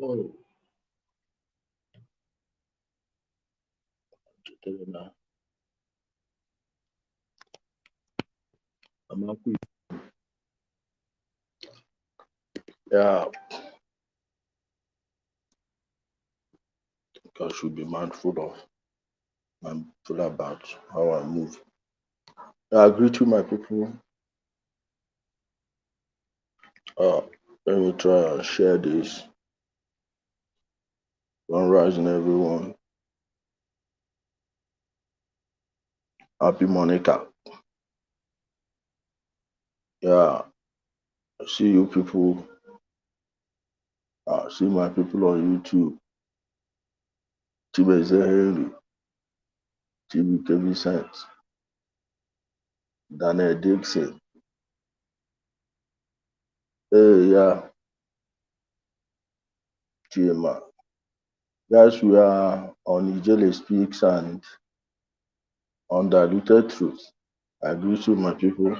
Oh, tell you now. I'm not quick. Yeah, I should be mindful about how I move. I agree to my people. Uh, Let me try and share this. One rising, everyone. Happy Monica. Yeah, I see you people. See my people on YouTube. Tibeze Henry, TB Kevin Sense, Daniel Dixon. Hey, yeah, Chima. Guys, we are on Ijele Speaks and Undiluted Truth. I agree to my people.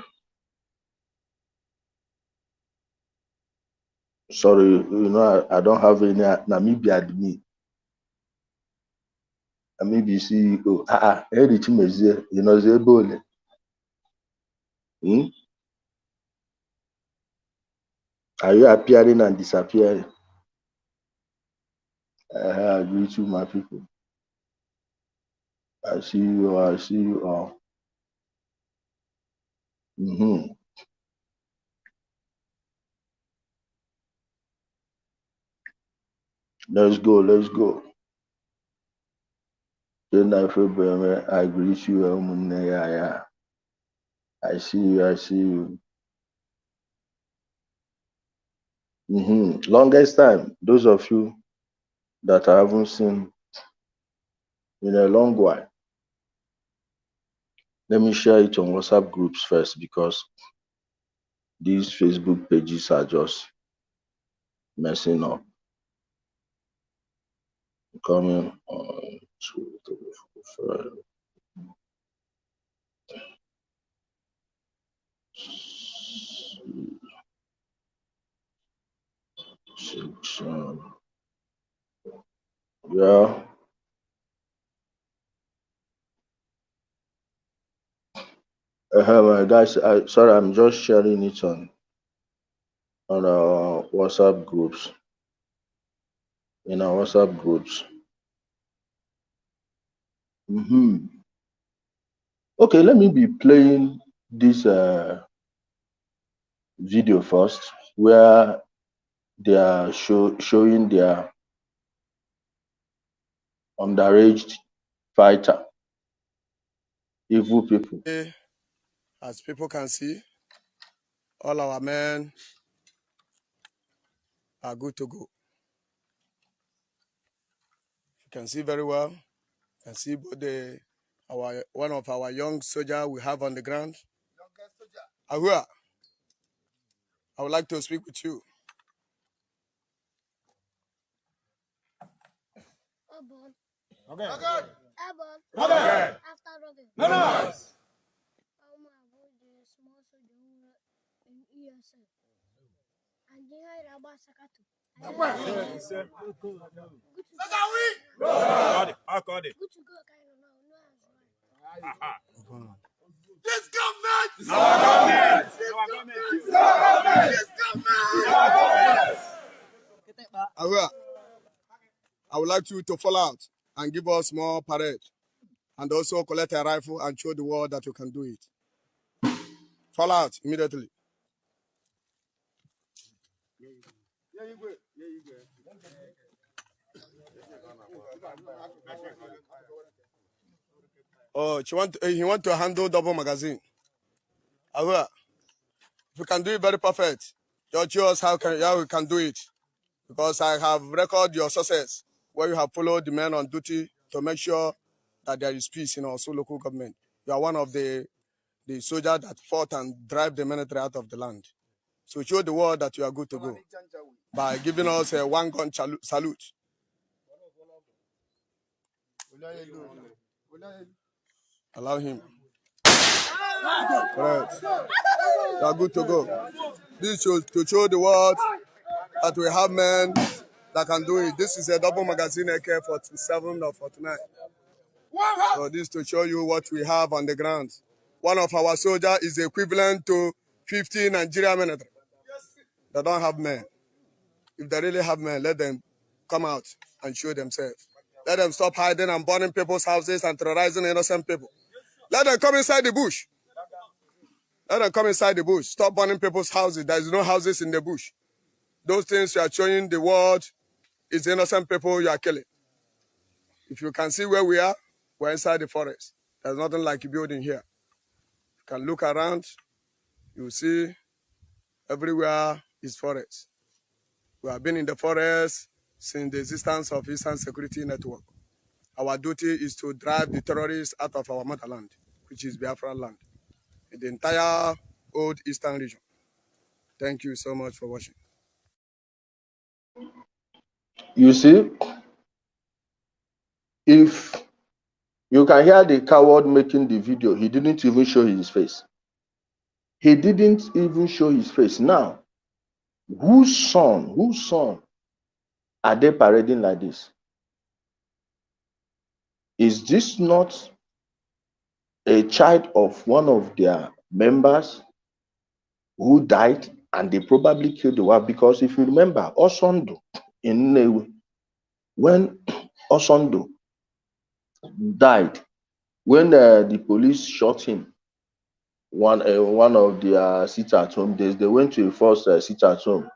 Sorry, I don't have any Namibia admin. Namibia CEO. Eddie Chimezie, Zebole. Hmm? Are you appearing and disappearing? I agree to my people. I see you. I see you all. Mm-hmm. Let's go. Let's go. Then I agree to you. Yeah. I see you. I see you. Longest time. Those of you that I haven't seen in a long while. Let me share it on WhatsApp groups first because these Facebook pages are just messing up. Coming on 2, 3, 4, 5, 6, yeah. Guys, sorry, I'm just sharing it on our WhatsApp groups. In our WhatsApp groups. Okay, let me be playing this video first, where they are showing their underage fighter, evil people. As people can see, all our men are good to go. You can see very well. You can see both one of our young soldier we have on the ground. Ahua, I would like to speak with you. Okay. Okay. No. This government! Ahua, I would like you to fall out and give us more parade, and also collect a rifle and show the world that you can do it. Fall out immediately. Oh, he want to handle double magazine. Ahua, if you can do it very perfect, just show us how we can do it. Because I have recorded your success where you have followed the men on duty to make sure that there is peace in our local government. You are one of the soldiers that fought and drive the military out of the land. So show the world that you are good to go by giving us a one-gun salute. Allow him. Correct. You are good to go. This shows to show the world that we have men that can do it. This is a double magazine AK-47 or 49. So this to show you what we have on the ground. One of our soldiers is equivalent to 50 Nigerian military. They don't have men. If they really have men, let them come out and show themselves. Let them stop hiding and burning people's houses and terrorizing innocent people. Let them come inside the bush. Let them come inside the bush. Stop burning people's houses. There is no houses in the bush. Those things you are showing the world is innocent people you are killing. If you can see where we are, we're inside the forest. There's nothing like a building here. You can look around, you see everywhere is forest. We have been in the forest since the existence of Eastern Security Network. Our duty is to drive the terrorists out of our motherland, which is Biafra land, in the entire old Eastern region. Thank you so much for watching. You see, if you can hear the coward making the video, he didn't even show his face. He didn't even show his face. Now, whose son are they parading like this? Is this not a child of one of their members who died and they probably killed the wife? Because if you remember, Osondo in Nnewi, when Osondo died, when the police shot him, one of their sit-at-home days, they went to a first sit-at-home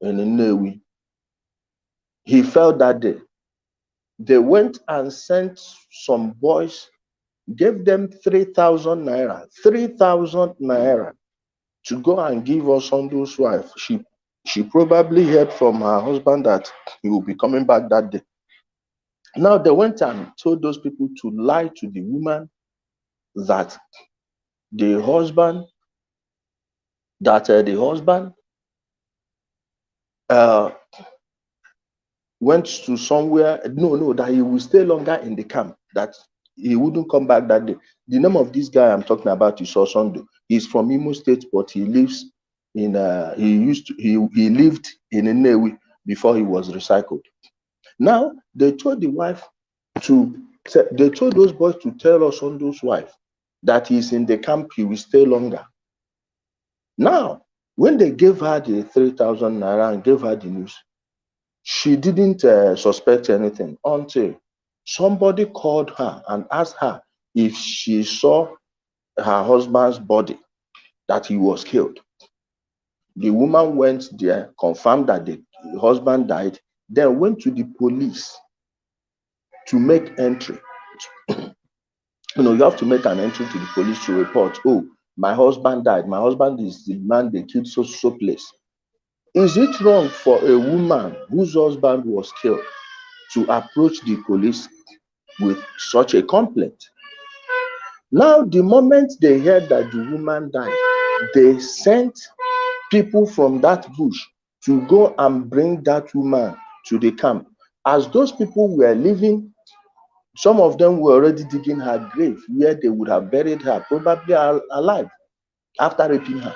in Nnewi. He fell that day. They went and sent some boys, gave them 3,000 naira, 3,000 naira to go and give Osondo's wife. She probably heard from her husband that he will be coming back that day. Now they went and told those people to lie to the woman that the husband went to somewhere. No, that he will stay longer in the camp, that he wouldn't come back that day. The name of this guy I'm talking about is Osondo. He's from Imo State, but he lives in he lived in Nnewi before he was recycled. Now they told the wife they told those boys to tell Osondo's wife that he's in the camp, he will stay longer. Now, when they gave her the 3,000 naira and gave her the news, she didn't suspect anything until somebody called her and asked her if she saw her husband's body, that he was killed. The woman went there, confirmed that the husband died, then went to the police to make entry. You have to make an entry to the police to report, oh, my husband died. My husband is the man they killed so place. Is it wrong for a woman whose husband was killed to approach the police with such a complaint? Now, the moment they heard that the woman died, they sent people from that bush to go and bring that woman to the camp. As those people were leaving, some of them were already digging her grave where they would have buried her, probably alive, after raping her.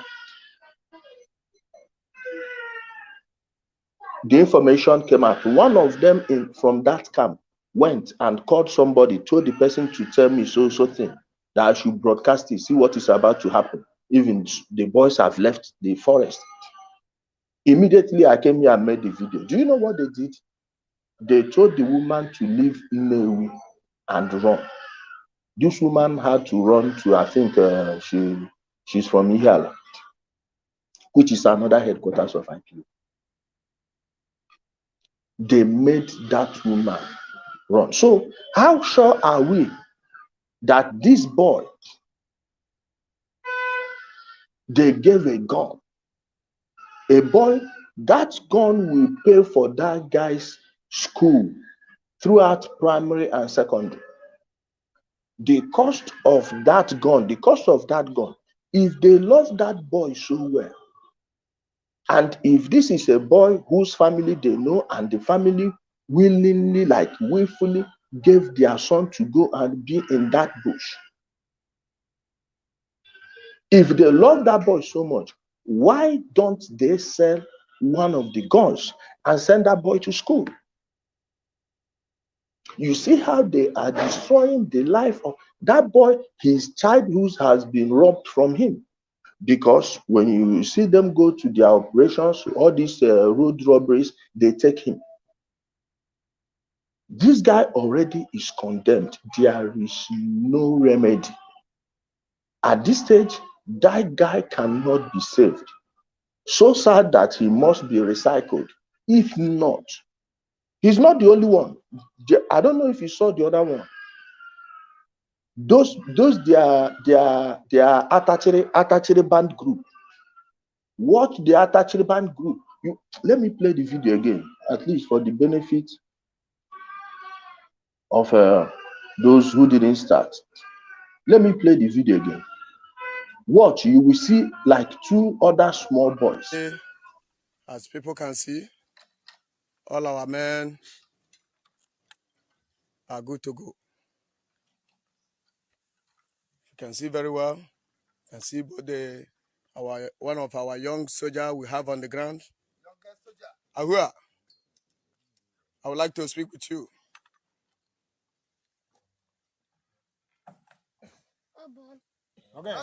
The information came out. One of them from that camp went and called somebody, told the person to tell me so thing, that I should broadcast it, see what is about to happen. Even the boys have left the forest. Immediately I came here and made the video. Do you know what they did? They told the woman to leave Nnewi and run. This woman had to run to, I think she's from Ihiala, which is another headquarters of IPO. They made that woman run. So how sure are we that this boy, they gave a gun? A boy, that gun will pay for that guy's school throughout primary and secondary. The cost of that gun, if they love that boy so well, and if this is a boy whose family they know and the family willingly, like willfully gave their son to go and be in that bush, if they love that boy so much, why don't they sell one of the guns and send that boy to school. You see how they are destroying the life of that boy. His childhood has been robbed from him, because when you see them go to their operations, all these road robberies, they take him. This guy already is condemned. There is no remedy. At this stage, that guy cannot be saved. So sad that he must be recycled. If not, he's not the only one. I don't know if you saw the other one. Those they are Atachiri band group. Watch the Atachiri band group. Let me play the video again, at least for the benefit of those who didn't start. Let me play the video again. Watch, you will see like two other small boys. As people can see, all our men are good to go. You can see very well. You can see both one of our young soldier we have on the ground. Ahua, I would like to speak with you. Okay.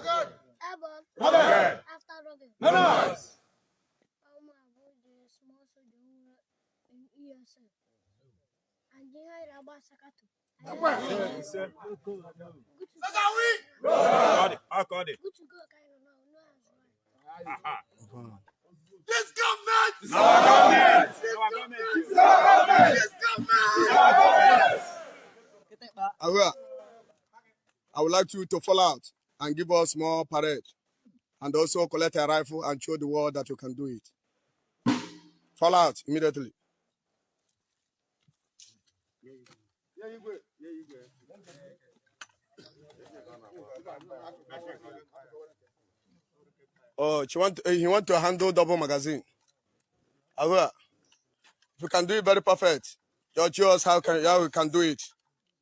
After This government! This government! This government! Ahua, I would like you to fall out and give us more parade, and also collect a rifle and show the world that you can do it. Fall out immediately. Oh, he want to handle double magazine. Ahua, if you can do it very perfect, just show us how we can do it.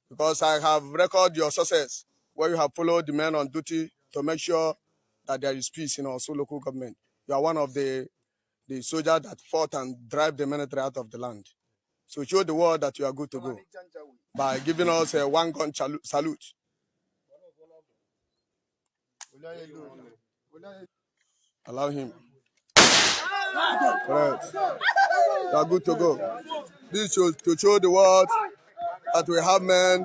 Because I have recorded your success where you have followed the men on duty to make sure that there is peace in our local government. You are one of the soldiers that fought and drive the military out of the land. So show the world that you are good to go by giving us a one-gun salute. Allow him. Correct. You are good to go. This shows to show the world that we have men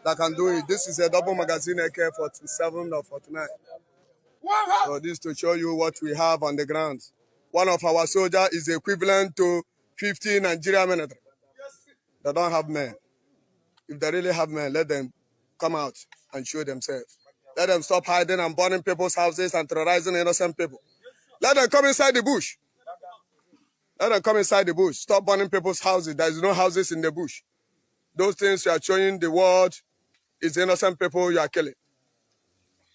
that can do it. This is a double magazine AK-47 or 49. So this to show you what we have on the ground. One of our soldiers is equivalent to 50 Nigerian military. They don't have men. If they really have men, let them come out and show themselves. Let them stop hiding and burning people's houses and terrorizing innocent people. Let them come inside the bush. Let them come inside the bush. Stop burning people's houses. There is no houses in the bush. Those things you are showing the world is innocent people you are killing.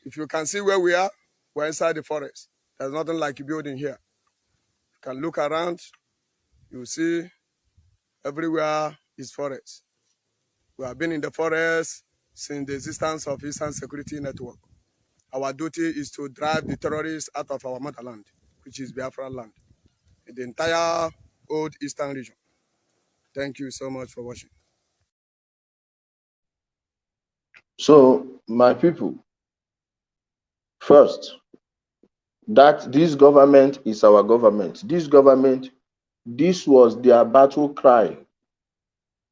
If you can see where we are, we're inside the forest. There's nothing like a building here. You can look around, you see everywhere is forest. We have been in the forest since the existence of Eastern Security Network. Our duty is to drive the terrorists out of our motherland, which is Biafra land, in the entire old Eastern region. Thank you so much for watching. So, my people, first, that this government is our government. This government, this was their battle cry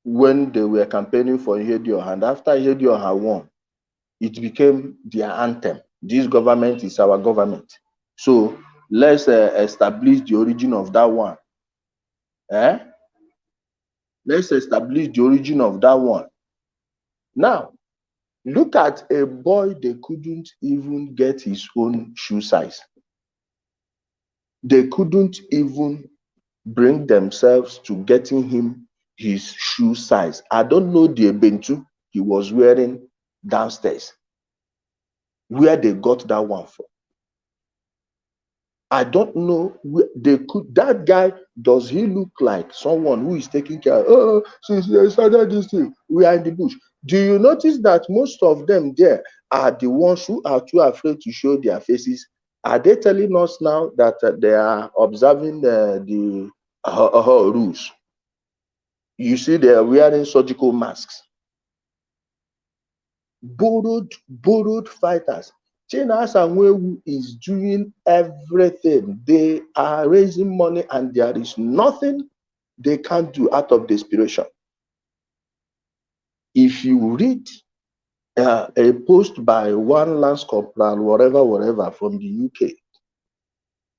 when they were campaigning for Ihedioha. And after Ihedioha won, it became their anthem. This government is our government. So let's establish the origin of that one. Let's establish the origin of that one. Now, look at a boy, they couldn't even get his own shoe size. They couldn't even bring themselves to getting him his shoe size. I don't know the Ebentu he was wearing downstairs, where they got that one from. I don't know where they could. That guy, does he look like someone who is taking care of, oh, since they started this thing, we are in the bush? Do you notice that most of them there are the ones who are too afraid to show their faces Are they telling us now that they are observing the rules? You see, they are wearing surgical masks. Borrowed fighters. China Sanwewu is doing everything. They are raising money and there is nothing they can't do out of desperation. If you read a post by one Lance Corporal, whatever, from the UK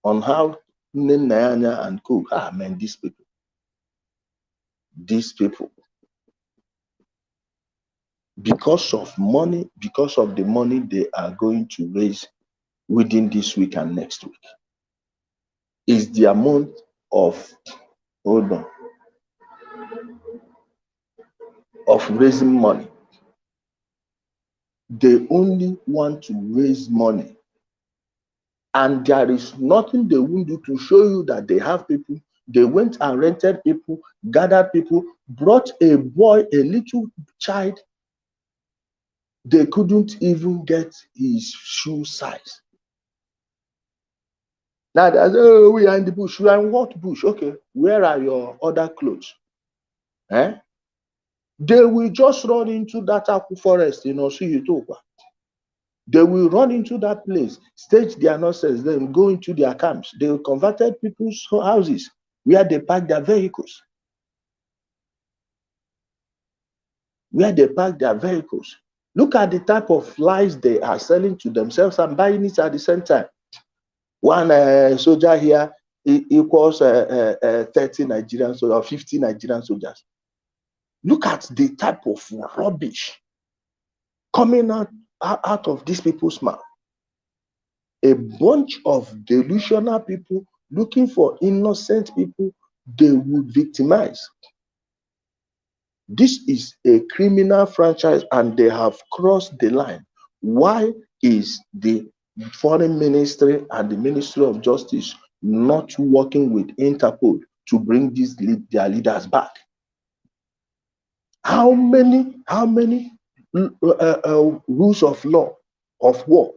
on how Nanyanya and Co. Man, these people, because of money, because of the money they are going to raise within this week and next week, is the amount of, hold on, of raising money. They only want to raise money. And there is nothing they won't do to show you that they have people. They went and rented people, gathered people, brought a boy, a little child. They couldn't even get his shoe size. Now they say, oh, we are in the bush. You are in what bush? Okay, where are your other clothes? They will just run into that Aku forest in Osuyitopa. They will run into that place, stage their nonsense, then go into their camps. They converted people's houses where they park their vehicles. Look at the type of lies they are selling to themselves and buying it at the same time. One soldier here equals 30 Nigerian soldiers or 50 Nigerian soldiers. Look at the type of rubbish coming out of these people's mouth. A bunch of delusional people looking for innocent people they would victimize. This is a criminal franchise and they have crossed the line. Why is the Foreign Ministry and the Ministry of Justice not working with Interpol to bring their leaders back? How many rules of law, of war,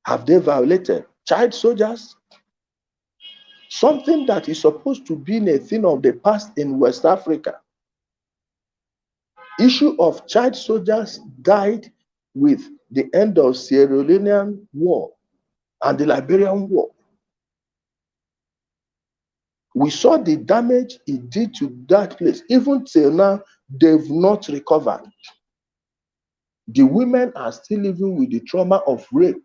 have they violated? Child soldiers? Something that is supposed to be a thing of the past in West Africa. Issue of child soldiers died with the end of Sierra Leonean war and the Liberian war. We saw the damage it did to that place. Even till now, they've not recovered. The women are still living with the trauma of rape.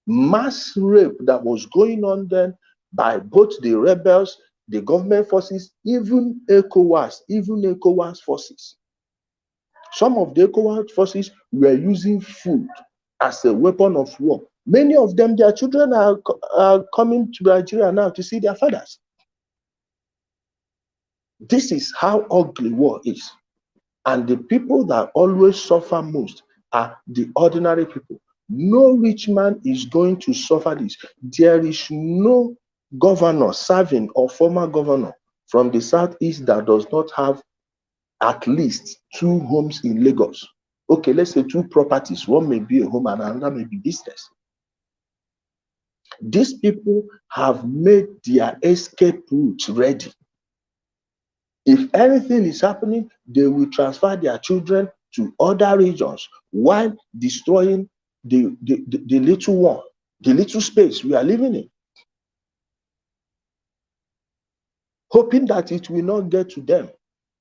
Mass rape that was going on then by both the rebels, the government forces, even ECOWAS forces. Some of the ECOWAS forces were using food as a weapon of war. Many of them, their children are coming to Nigeria now to see their fathers. This is how ugly war is. And the people that always suffer most are the ordinary people. No rich man is going to suffer this. There is no governor serving or former governor from the southeast that does not have at least 2 homes in Lagos. Okay, let's say 2 properties. One may be a home and another may be business. These people have made their escape routes ready. If anything is happening, they will transfer their children to other regions while destroying the little one, the little space we are living in. Hoping that it will not get to them.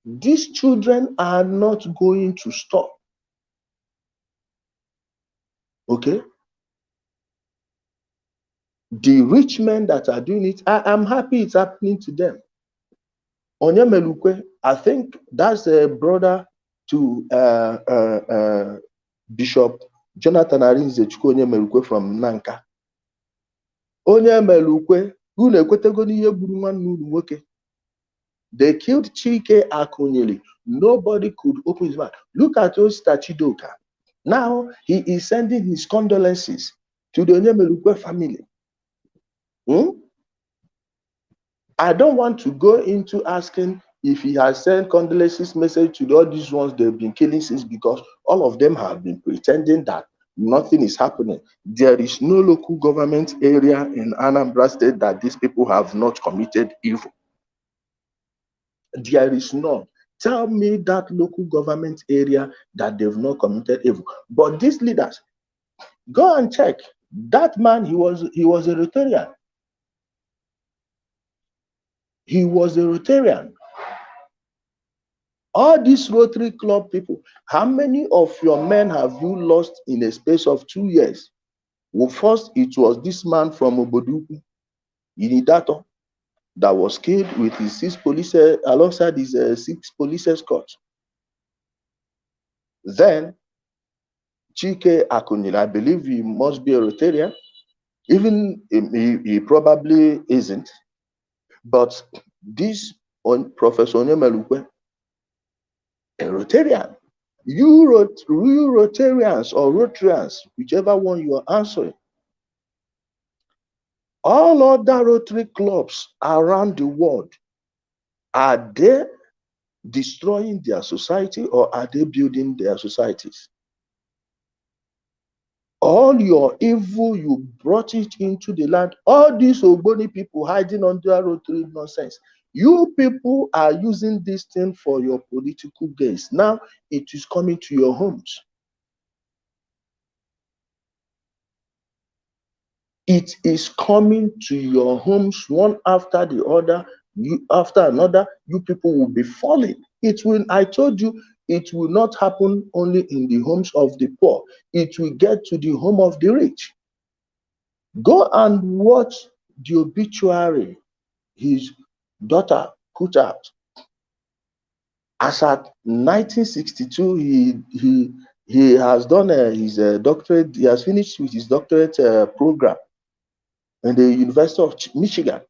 These children are not going to stop. Okay? The rich men that are doing it, I'm happy it's happening to them. Onyemelukwe, I think that's a brother to Bishop Jonathan Arinze Chukwu Onyemelukwe from Nanka. Onyemelukwe, unu ekwetego n'ihe gburu nwanne unu nwoke. They killed Chike Akunyili. Nobody could open his mouth. Look at Osita Chidoka. Now he is sending his condolences to the Onyemelukwe family. I don't want to go into asking if he has sent condolences message to all these ones they've been killing since, because all of them have been pretending that Nothing is happening. There is no local government area in Anambra State that these people have not committed evil. There is none. Tell me that local government area that they've not committed evil. But these leaders, go and check. That man, he was a Rotarian. He was a Rotarian. All these Rotary Club people, how many of your men have you lost in a space of 2 years? Well, first, it was this man from Oboduku, Inidato, that was killed with his 6 police, alongside his 6 police escorts. Then, Chike Akunyili, I believe he must be a Rotarian. Even he probably isn't. But this Professor Onyemelukwe, a Rotarian. You Rotarians or Rotarians, whichever one you are answering, all other Rotary clubs around the world, are they destroying their society or are they building their societies? All your evil, you brought it into the land. All these Ogboni people hiding under Rotary nonsense. You people are using this thing for your political gains. Now it is coming to your homes. It is coming to your homes one after the other. After another, you people will be falling. It will, I told you, it will not happen only in the homes of the poor. It will get to the home of the rich. Go and watch the obituary his daughter put out. As at 1962, he has done his doctorate. He has finished with his doctorate program in the University of Michigan.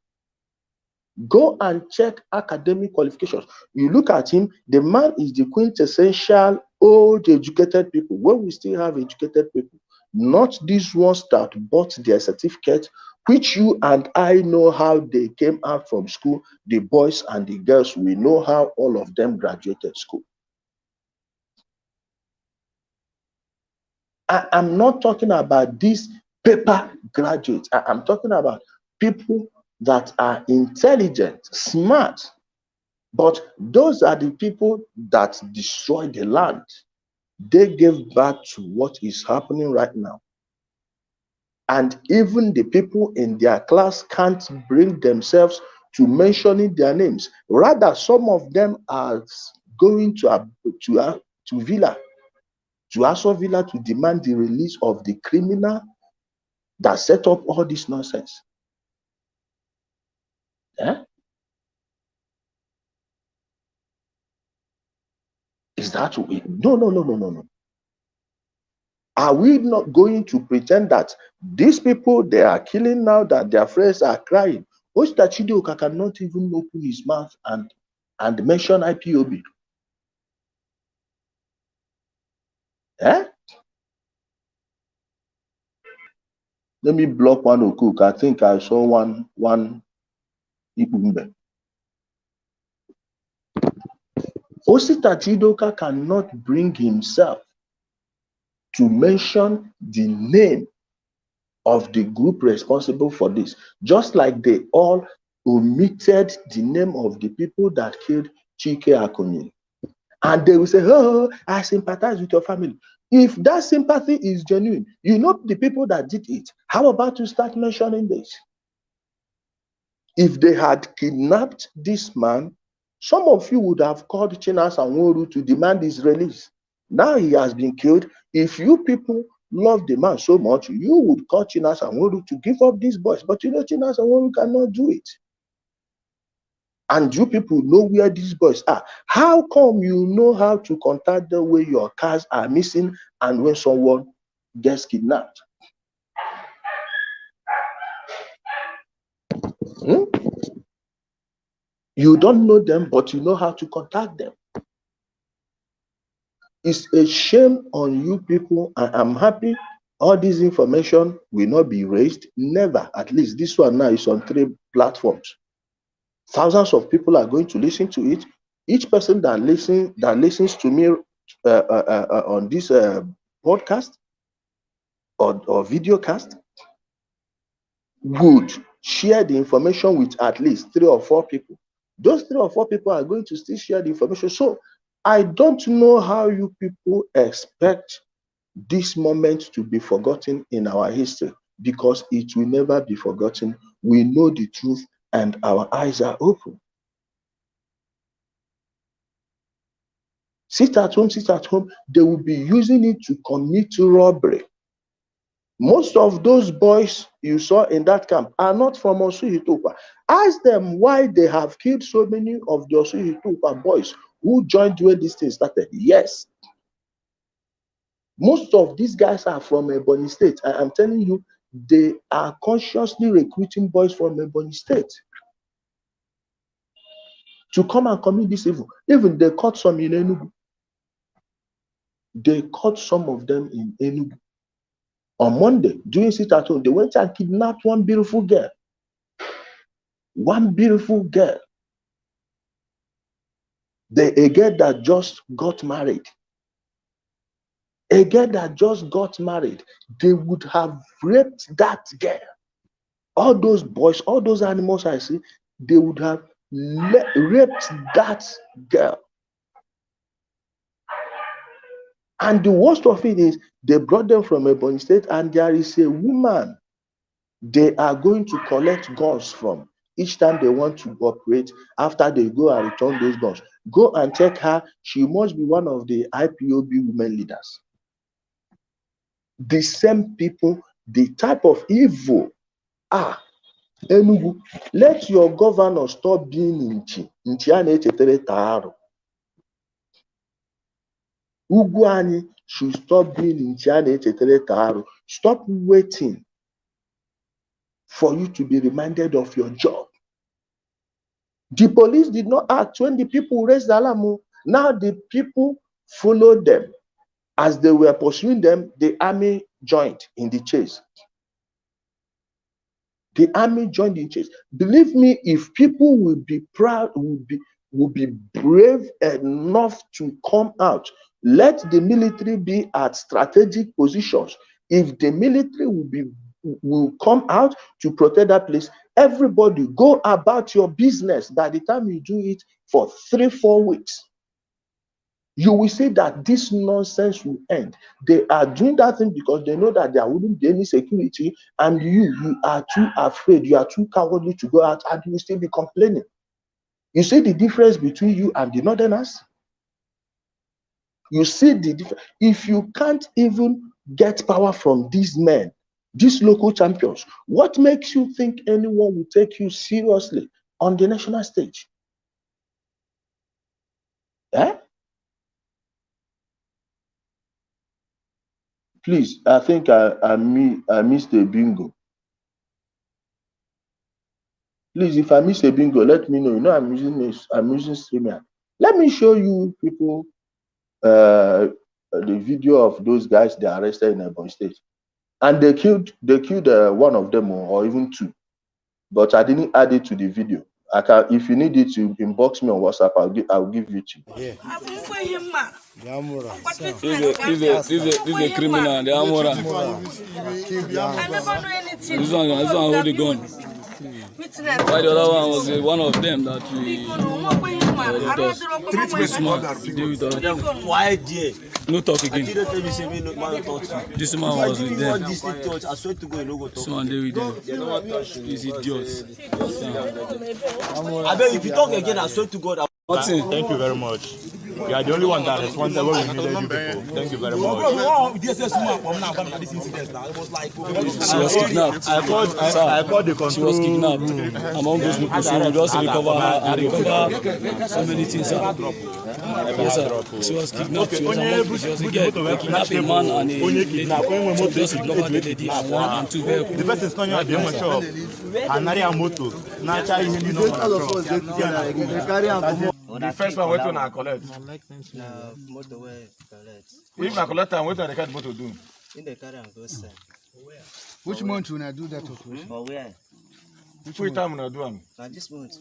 Go and check academic qualifications. You look at him, the man is the quintessential old educated people. When we still have educated people, not these ones that bought their certificate, which you and I know how they came out from school. The boys and the girls, we know how all of them graduated school. I'm not talking about these paper graduates. I'm talking about people that are intelligent, smart, but those are the people that destroy the land. They gave back to what is happening right now. And even the people in their class can't bring themselves to mentioning their names. Rather, some of them are going to Villa, to Aso Villa, to demand the release of the criminal that set up all this nonsense. Eh? Is that way? No. Are we not going to pretend that these people they are killing now, that their friends are crying? Osita Chidioka cannot even open his mouth and mention IPOB. Eh? Let me block one Okuk. I think I saw one Ibumbe. Osita Chidioka cannot bring himself to mention the name of the group responsible for this, just like they all omitted the name of the people that killed Chike Akunyili. And they will say, oh, I sympathize with your family. If that sympathy is genuine, you know the people that did it. How about you start mentioning this? If they had kidnapped this man, some of you would have called Chinas Anworu to demand his release. Now he has been killed. If you people love the man so much, you would call Chinas Anworu to give up these boys. But you know Chinas Anworu cannot do it. And you people know where these boys are. How come you know how to contact them when your cars are missing and when someone gets kidnapped? You don't know them, but you know how to contact them. It's a shame on you people. I'm happy all this information will not be raised. Never. At least this one now is on 3 platforms. Thousands of people are going to listen to it. Each person that listens to me on this podcast, or video cast would share the information with at least 3 or 4 people. Those 3 or 4 people are going to still share the information. So I don't know how you people expect this moment to be forgotten in our history, because it will never be forgotten. We know the truth and our eyes are open. Sit at home, they will be using it to commit robbery. Most of those boys you saw in that camp are not from Osuhitupa. Ask them why they have killed so many of the Osuhitupa boys who joined when this thing started. Yes, most of these guys are from Ebonyi State. I am telling you, they are consciously recruiting boys from Ebonyi State to come and commit this evil. Even they caught some in Enugu. They caught some of them in Enugu. On Monday, during sit at home, they went and kidnapped one beautiful girl. One beautiful girl. A girl that just got married. A girl that just got married. They would have raped that girl. All those boys, all those animals I see, they would have raped that girl. And the worst of it is, they brought them from Ebonyi State, and there is a woman they are going to collect guns from each time they want to operate. After they go and return those guns, go and check her. She must be one of the IPOB women leaders. The same people, the type of evil. Enugu, let your governor stop being Nchi a na-echetere Taaro. Ugwu anyị should stop being Nchi a na-echetere Taaro. Stop waiting for you to be reminded of your job. The police did not act when the people raised the alarm. Now the people followed them. As they were pursuing them, the army joined in the chase. The army joined in chase. Believe me, if people will be proud, will be brave enough to come out, let the military be at strategic positions. If the military will come out to protect that place, everybody go about your business. By the time you do it for 3-4 weeks, you will see that this nonsense will end. They are doing that thing because they know that there wouldn't be any security, and you are too afraid, you are too cowardly to go out, and you will still be complaining. You see the difference between you and the northerners? You see the difference. If you can't even get power from these men, these local champions, what makes you think anyone will take you seriously on the national stage? Eh? Please, I think I missed a bingo. Please, if I miss a bingo, let me know. You know I'm using StreamYard. Let me show you people the video of those guys they arrested in Ebonyi State, and they killed one of them, or even 2, but I didn't add it to the video. I can, if you need it, to inbox me on WhatsApp. I'll give you to you. Yeah. This is a criminal. The Amora. This one hold the gun. Why the other one was one of them that we why dear? No talk again. This man was with them. This man there with them. He's idiots. I bet if you talk again, I swear to God. Thank you very much. You are the only one that responded when we needed you people. Thank you very much. She was kidnapped. I called the control. She was kidnapped among those people. So we just recover her and recover so many things. Sir. Yes, sir. She was kidnapped. She was a girl. They kidnapped a man and a lady. So we just recovered the lady and 1 and 2 vehicles. The person is not your demo shop. Another motor. The first one wait on our collect. Motor where collect. If I collect and wait on the car motor do. In the car and go sell. Which month will I do that operation? For where? Which time will I do them? Now this month.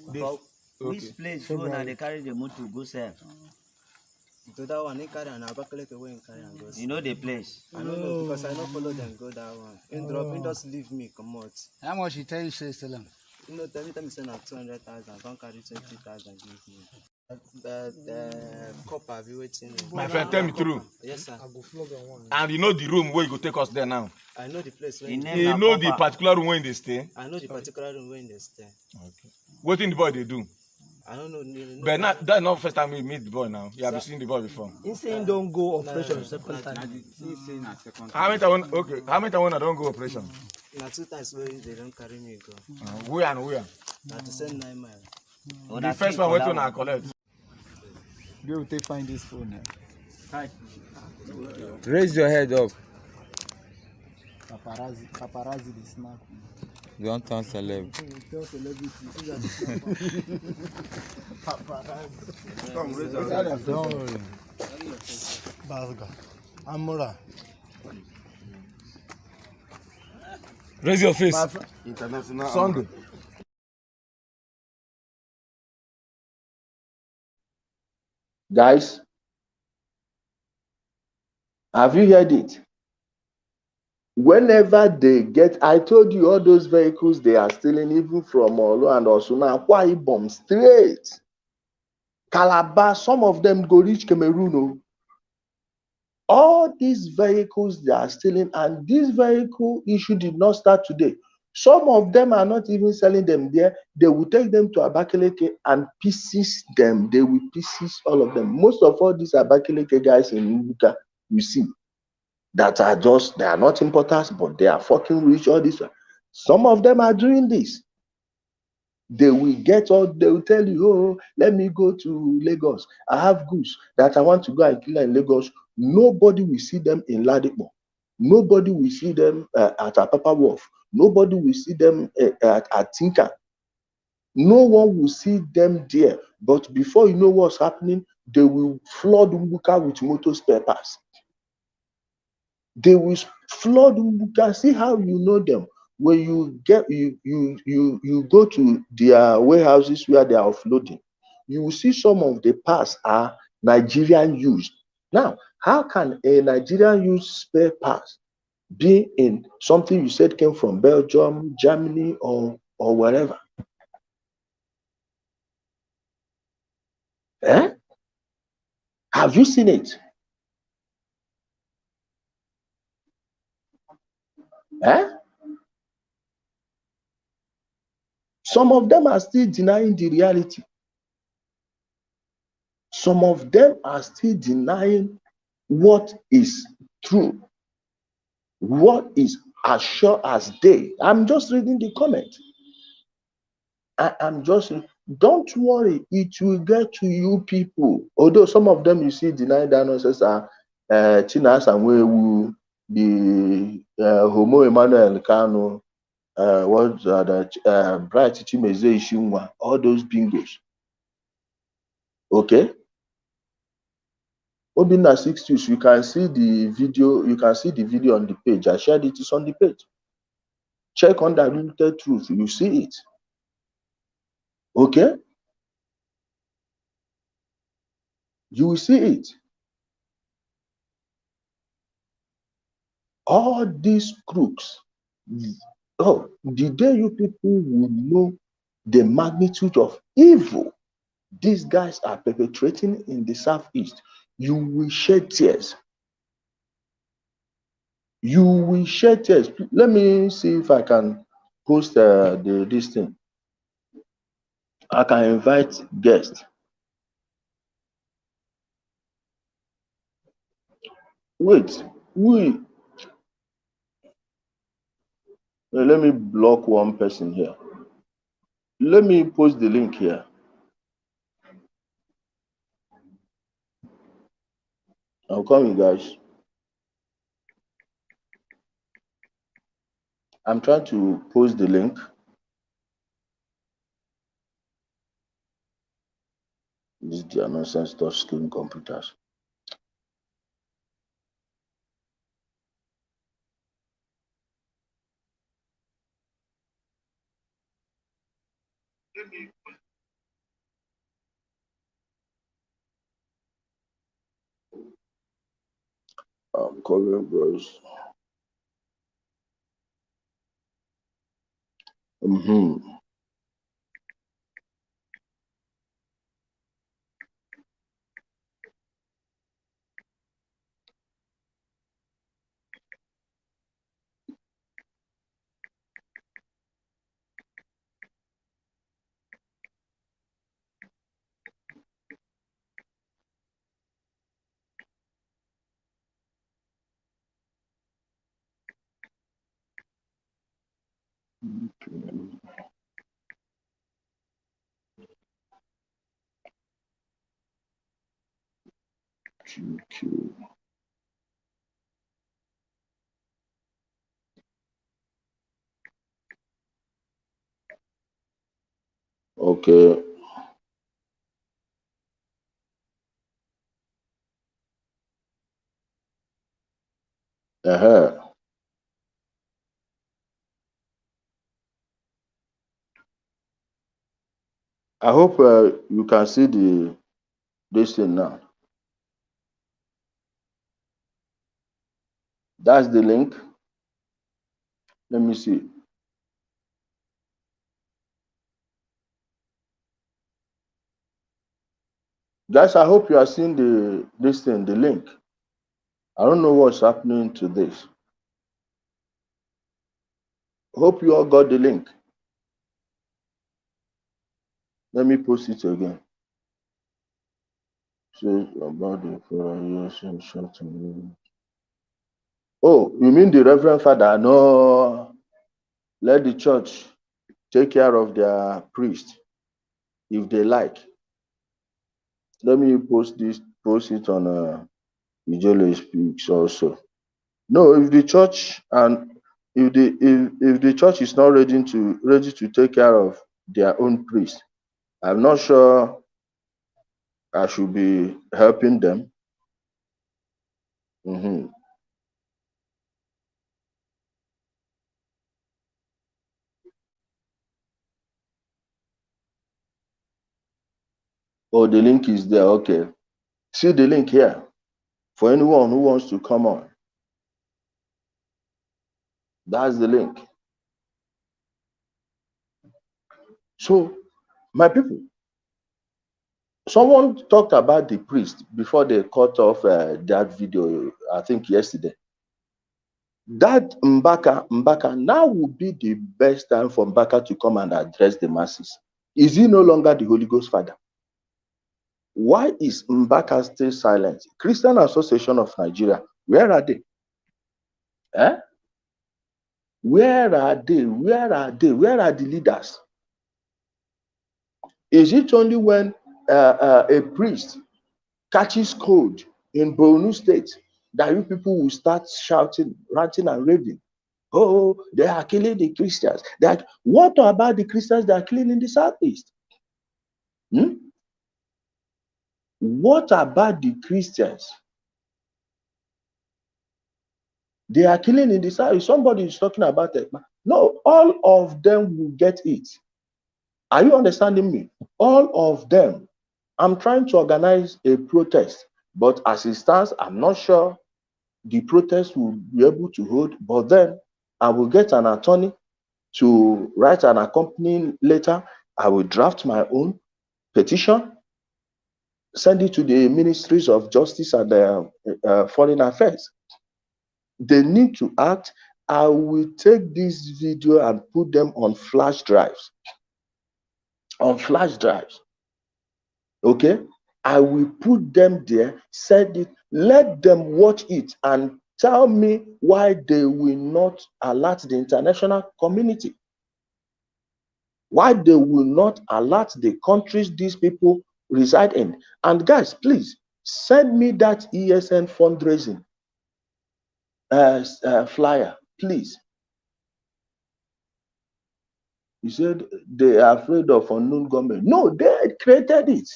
Which place go now they carry the motor go sell? To that one, he carry and Abakaleke away and carry and go. You know the place. I don't know because I don't follow them go that one. In drop, he just leave me, come out. How much he tell you say sell him? You know, every time he send out 200,000, don't carry 20,000, give me. The copper be waiting. My friend, tell me true. Yes, sir. And you know the room where you go take us there now. I know the place where You know the particular room where they stay. I know the particular room where they stay. Okay. What in the boy they do? I don't know. But not, that's not the first time we meet the boy now. You have seen the boy before. He saying don't go operation second time. How many times? Okay. How many times I don't go operation? Now 2 times where they don't carry me go. Where and where? Now to send 9 miles. The first one went to now collect. Where will they find this phone now? Hi. Raise your head up. Paparazzi the snap. You don't turn celeb. Tell celebrity. Paparazzi. Come, raise your hand. Don't worry. Basga. Amura. Raise your face. International Sunday. Guys, have you heard it? Whenever they get, I told you all those vehicles they are stealing, even from Olo and Osuna, Akwa Ibom straight. Calabar, some of them go reach Cameroon. Oh. All these vehicles they are stealing, and this vehicle issue did not start today. Some of them are not even selling them there. They will take them to Abakaleke and pieces them. They will pieces all of them. Most of all these Abakaleke guys in Ubuka, you see, that are just, they are not importers, but they are fucking rich, all this. Some of them are doing this. They will get all, they will tell you, oh, let me go to Lagos. I have goods that I want to go and kill in Lagos. Nobody will see them in Ladipo. Nobody will see them at Apapa Wharf. Nobody will see them at Tinka. No one will see them there. But before you know what's happening, they will flood Umbuka with motor spare parts. They will flood Umbuka. See how you know them. When you get you go to their warehouses where they are offloading, you will see some of the parts are Nigerian used. Now, how can a Nigerian used spare parts be in something you said came from Belgium, Germany, or wherever? Eh? Have you seen it? Eh? Some of them are still denying the reality. Some of them are still denying what is true, what is as sure as day. I'm just reading the comment. I'm just, don't worry, it will get to you people. Although some of them you see deny that nonsense are Chinas and Wewu, the Homo Emmanuel Kano, what the Bright Chimeze Ishimwa, all those bingos. Okay. Obina 60s, you can see the video, on the page. I shared it, it's on the page. Check on the Unlimited Truth, you see it. Okay? You will see it. All these crooks. Oh, the day you people will know the magnitude of evil these guys are perpetrating in the Southeast, you will shed tears. You will shed tears. Let me see if I can post this thing. I can invite guests. Wait, let me block one person here. Let me post the link here. I'm coming, guys. I'm trying to post the link. This is the nonsense touch screen computers. I'm calling bros. QQ. Okay. Uh-huh. I hope you can see this thing now. That's the link. Let me see. Guys, I hope you are seeing this thing, the link. I don't know what's happening to this. Hope you all got the link. Let me post it again. So about the oh, you mean the Reverend Father? No, let the church take care of their priest if they like. Let me post it on Ijole Speaks also. No, if the church and if the church is not ready to take care of their own priest, I'm not sure I should be helping them. Oh, the link is there. Okay. See the link here for anyone who wants to come on. That's the link. So, my people, someone talked about the priest before they cut off that video, I think yesterday. That Mbaka now would be the best time for Mbaka to come and address the masses. Is he no longer the Holy Ghost Father? Why is Mbaka still silent? Christian Association of Nigeria, where are they? Eh? Where are they? Where are they? Where are the leaders? Is it only when a priest catches cold in Borno State that you people will start shouting, ranting, and raving? Oh, they are killing the Christians. What about the Christians that are killing in the southeast? What about the Christians? They are killing in the south. Somebody is talking about it. No, all of them will get it. Are you understanding me? All of them. I'm trying to organize a protest, but as it stands, I'm not sure the protest will be able to hold. But then I will get an attorney to write an accompanying letter. I will draft my own petition, send it to the ministries of justice and foreign affairs. They need to act. I will take this video and put them on flash drives. On flash drives. Okay? I will put them there, send it, let them watch it and tell me why they will not alert the international community. Why they will not alert the countries these people reside in. And guys, please send me that ESN fundraising flyer, please. You said they are afraid of unknown government. No, they created it.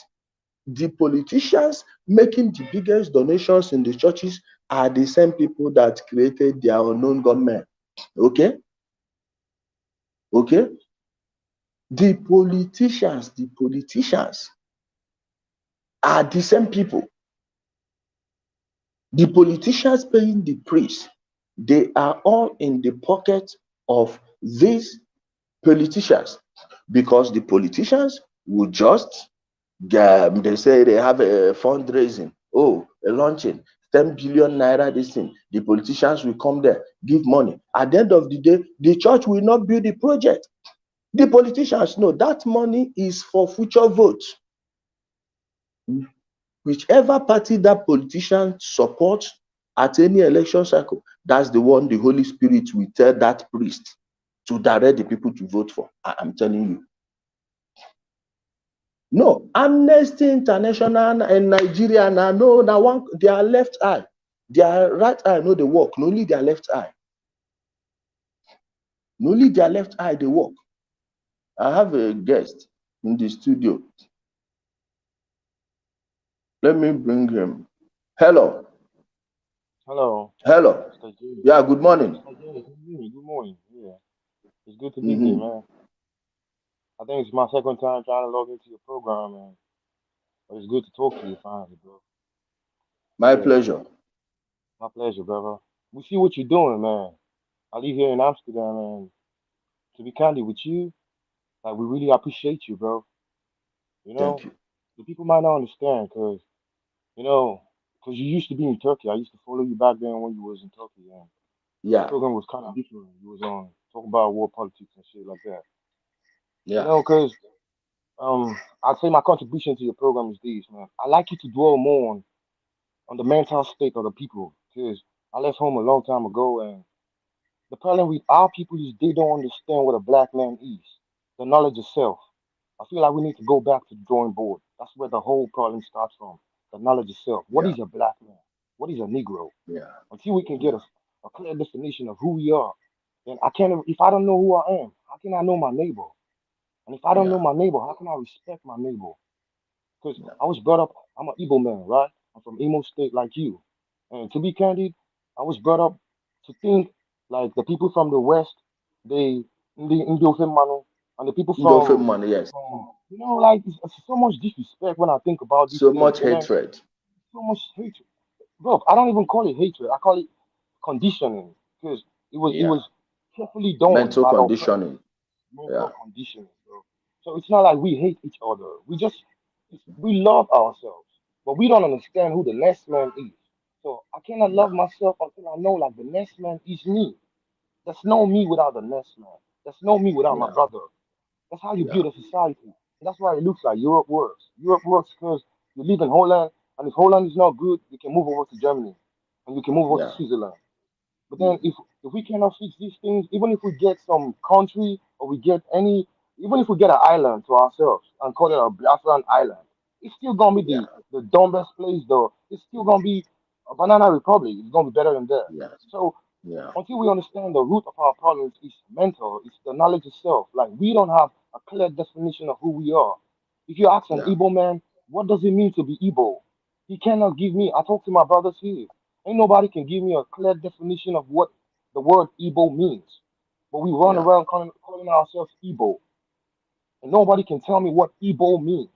The politicians making the biggest donations in the churches are the same people that created their unknown government. Okay? Okay? The politicians are the same people. The politicians paying the priest, they are all in the pocket of these politicians, because the politicians will just, they say they have a fundraising, oh, a launching, 10 billion naira, this thing. The politicians will come there, give money. At the end of the day, the church will not build the project. The politicians know that money is for future votes. Whichever party that politician supports at any election cycle, that's the one the Holy Spirit will tell that priest to direct the people to vote for. I'm telling you. No, Amnesty International in Nigeria now, no, now one, their left eye, their right eye, no, they work. Only their left eye. Only their left eye, they work. I have a guest in the studio. Let me bring him. Hello. Hello. Hello. Mr. Jimmy. Yeah, good morning. Mr. Jimmy, good morning. Yeah, it's good to be here, man. I think it's my second time trying to log into your program, man. But it's good to talk to you finally, bro. My Yeah, pleasure. my pleasure, brother. We see what you're doing, man. I live here in Amsterdam, and to be candid with you, like we really appreciate you, bro. You know, Thank you. the people might not understand, you know, cause you used to be in Turkey. I used to follow you back then when you was in Turkey, and your Yeah, program was kind of different. You was on talking about war politics and shit like that. You yeah, know, cause I'd say my contribution to your program is this, man. I like you to dwell more on the mental state of the people, cause I left home a long time ago, and the problem with our people is they don't understand what a black man is, the knowledge of self. I feel like we need to go back to the drawing board. That's where the whole problem starts from. The knowledge of self. What yeah, is a black man? What is a Negro? yeah, Until we can get yeah, a clear definition of who we are, then I can't. If I don't know who I am, how can I know my neighbor? And if I don't yeah, know my neighbor, how can I respect my neighbor? Because yeah, I was brought up, I'm an Igbo man, right? I'm from Imo State like you. And to be candid, I was brought up to think like the people from the West, they, the Manu, and the people Ndofe money, yes. you know, like it's so much disrespect when I think about these So things. much And then hatred. so much hatred. Bro, I don't even call it hatred. I call it conditioning because it Yeah, was carefully done mental by the oppressor, conditioning. Yeah, mental conditioning, bro. So it's not like we hate each other. We love ourselves, but we don't understand who the next man is. So I cannot yeah, love myself until I know like the next man is me. There's no me without the next man. There's no me without my yeah, brother. That's how you yeah, build a society. And that's why it looks like Europe works. Europe works because you live in Holland, and if Holland is not good, you can move over to Germany, and you can move over to yeah, Switzerland. But then mhm, if we cannot fix these things, even if we get some country or we get any, even if we get an island to ourselves and call it a Biafran island, it's still gonna be yeah, the dumbest place though. It's still gonna be a banana republic. It's gonna be better than that. yeah, So yeah, until we understand the root of our problems is mental, it's the knowledge itself. Like we don't have a clear definition of who we are. If you ask an yeah, Igbo man, what does it mean to be Igbo? He cannot give me. I talk to my brothers here. Ain't nobody can give me a clear definition of what the word Igbo means. But we run yeah, around calling ourselves Igbo, and nobody can tell me what Igbo means.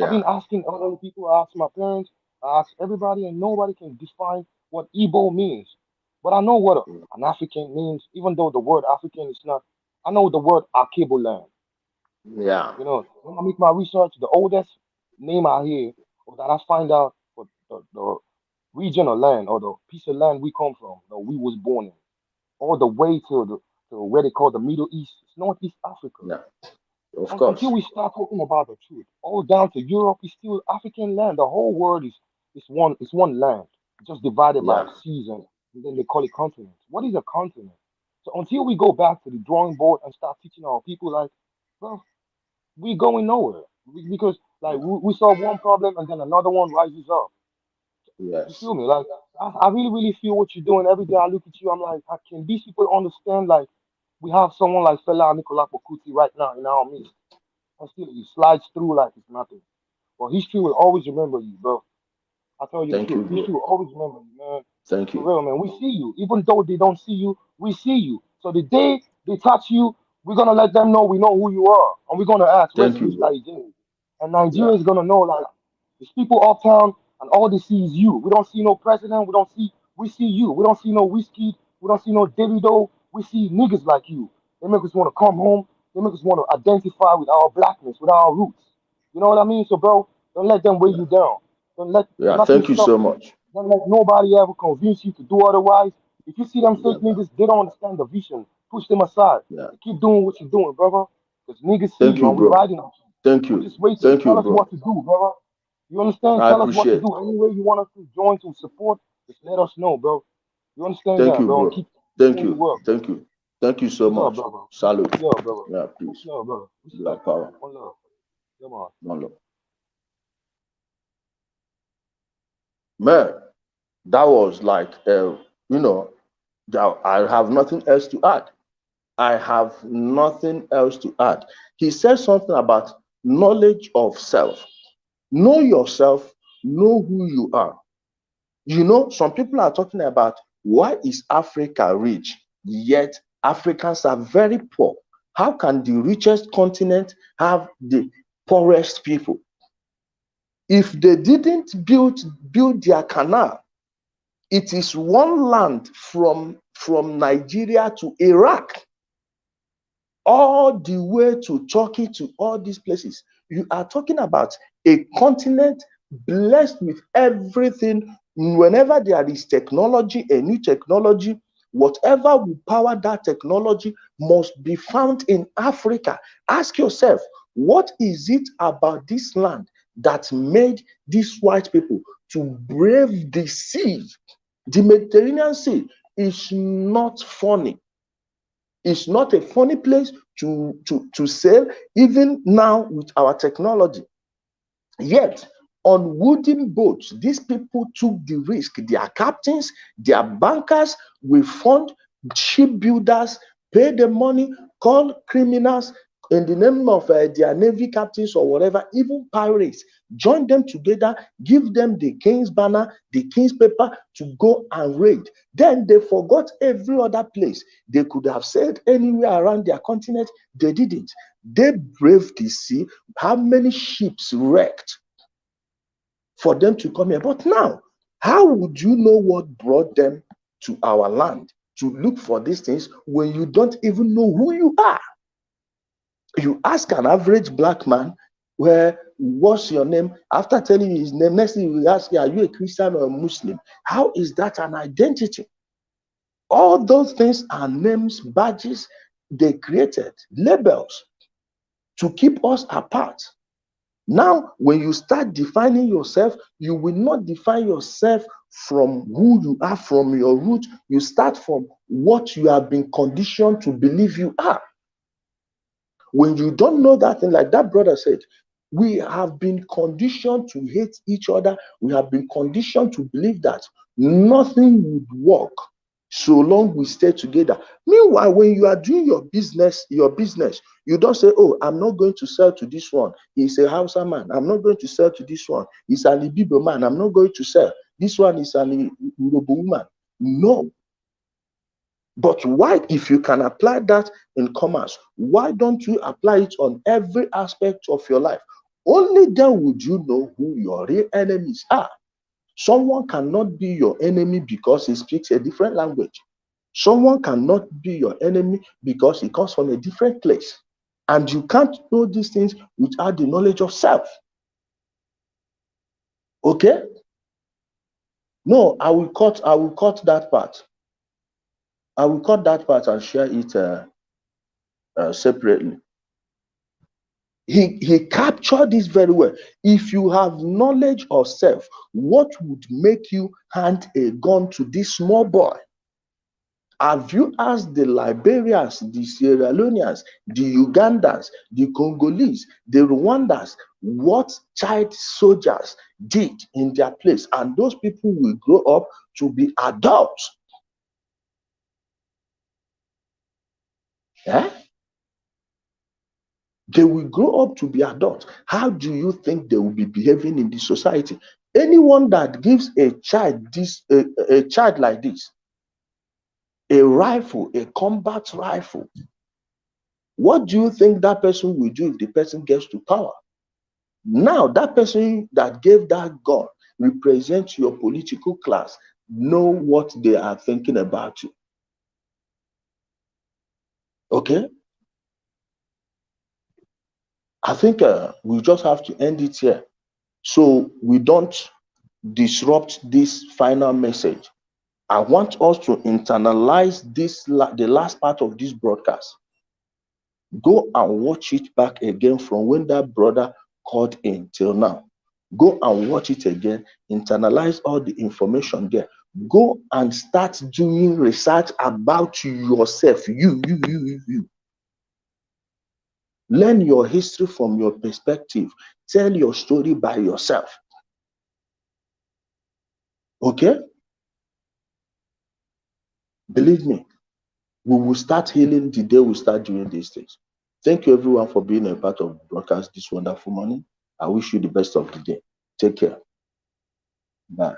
I've yeah, been asking other people, I asked my parents, I asked everybody, and nobody can define what Igbo means. But I know what an African means, even though the word African is not. I know the word Akebo land. yeah, You know, when I make my research, the oldest name I hear or that I find out for the region of land or the piece of land we come from, that we was born in, all the way to where they call the Middle East, it's Northeast Africa. yeah. Of And until course. we start talking about the truth, all down to Europe is still African land. The whole world is one land, just divided by Yeah, seas, and then they call it continents. What is a continent? So until we go back to the drawing board and start teaching our people, like, bro, we going nowhere. Because like we solve one problem and then another one rises up. You yes. feel me? Like I really, really feel what you're doing. Every day I look at you, I'm like, can these people understand? Like we have someone like Fela Nicola Pokuti right now in our midst, and still he slides through like it's nothing. Well, history will always remember you, bro. I tell you the Thank truth. you, bro. History will always remember you, man. Thank For you. real, man. We see you. Even though they don't see you, we see you. So the day they touch you, we're gonna let them know we know who you are. And we're gonna ask, where's Thank you, Mr. bro. Ejim? And Nigeria Yeah, is gonna know like there's people uptown And all they see is you. We don't see no president. We see you. We don't see no whiskey. We don't see no Davido. We see niggas like you. They make us want to come home. They make us want to identify with our blackness, with our roots. You know what I mean? So, bro, don't let them weigh Yeah. you down. Don't let Yeah. nothing Thank you stop so you. much. Don't let nobody ever convince you to do otherwise. If you see them Yeah, fake man. niggas, they don't understand the vision. Push them aside. Yeah. Keep doing what you're doing, brother. Because niggas see Thank you you, and we bro. riding on you. Thank We're you. just waiting. Thank you, Tell us bro. what to do, brother. You understand? I Tell us what to appreciate. do. Any way you want us to join to support, just let us know, bro. You understand Thank that, you, bro? And bro. keep Thank doing the you. work, bro. Thank you. Thank you so One love, much. brother. Salute. Yeah, brother. Yeah, please. Yeah, brother. Black Respect, brother. power. One love. Come on. One love. Man, that was like, you know, I have nothing else to add. I have nothing else to add. He said something about knowledge of self. Know yourself, know who you are. You know, some people are talking about why is Africa rich, yet Africans are very poor. How can the richest continent have the poorest people? If they didn't build their canal, it is one land from Nigeria to Iraq, all the way to Turkey, to all these places. You are talking about a continent blessed with everything. Whenever there is technology, a new technology, whatever will power that technology must be found in Africa. Ask yourself, what is it about this land that made these white people to brave the sea? The Mediterranean Sea is not funny. It's not a funny place to sail, even now with our technology. Yet, on wooden boats, these people took the risk. Their captains, their bankers will fund shipbuilders, pay the money, call criminals in the name of their navy captains or whatever, even pirates. Join them together, give them the king's banner, the king's paper to go and raid. Then they forgot every other place. They could have sailed anywhere around their continent. They didn't. They braved the sea. How many ships wrecked for them to come here? But now, how would you know what brought them to our land to look for these things when you don't even know who you are? You ask an average black man, what's your name? After telling you his name, next thing you ask, are you a Christian or a Muslim? How is that an identity? All those things are names, badges they created, labels to keep us apart. Now, when you start defining yourself, you will not define yourself from who you are, from your root. You start from what you have been conditioned to believe you are. When you don't know that thing, like that brother said, we have been conditioned to hate each other. We have been conditioned to believe that nothing would work so long we stay together. Meanwhile, when you are doing your business, you don't say, oh, I'm not going to sell to this one. He's a Hausa man. I'm not going to sell to this one. He's an Ibibo man. I'm not going to sell. This one is an Urobo woman. No. But why, if you can apply that in commerce, why don't you apply it on every aspect of your life? Only then would you know who your real enemies are. Someone cannot be your enemy because he speaks a different language. Someone cannot be your enemy because he comes from a different place. And you can't know these things without the knowledge of self. Okay? No, I will cut that part. I will cut that part and share it separately. He captured this very well. If you have knowledge of self, what would make you hand a gun to this small boy? Have you asked the Liberians, the Sierra Leoneans, the Ugandans, the Congolese, the Rwandans, what child soldiers did in their place? And those people will grow up to be adults. Eh? They will grow up to be adults. How do you think they will be behaving in the society? Anyone that gives a child a child like this, a rifle, a combat rifle, what do you think that person will do if the person gets to power? Now, that person that gave that gun represent your political class, know what they are thinking about you. Okay? I think we just have to end it here so we don't disrupt this final message. I want us to internalize this, the last part of this broadcast. Go and watch it back again from when that brother called in till now. Go and watch it again, internalize all the information there. Go and start doing research about yourself. You. Learn your history from your perspective. Tell your story by yourself. Okay? Believe me, we will start healing the day we start doing these things. Thank you, everyone, for being a part of the broadcast this wonderful morning. I wish you the best of the day. Take care. Bye.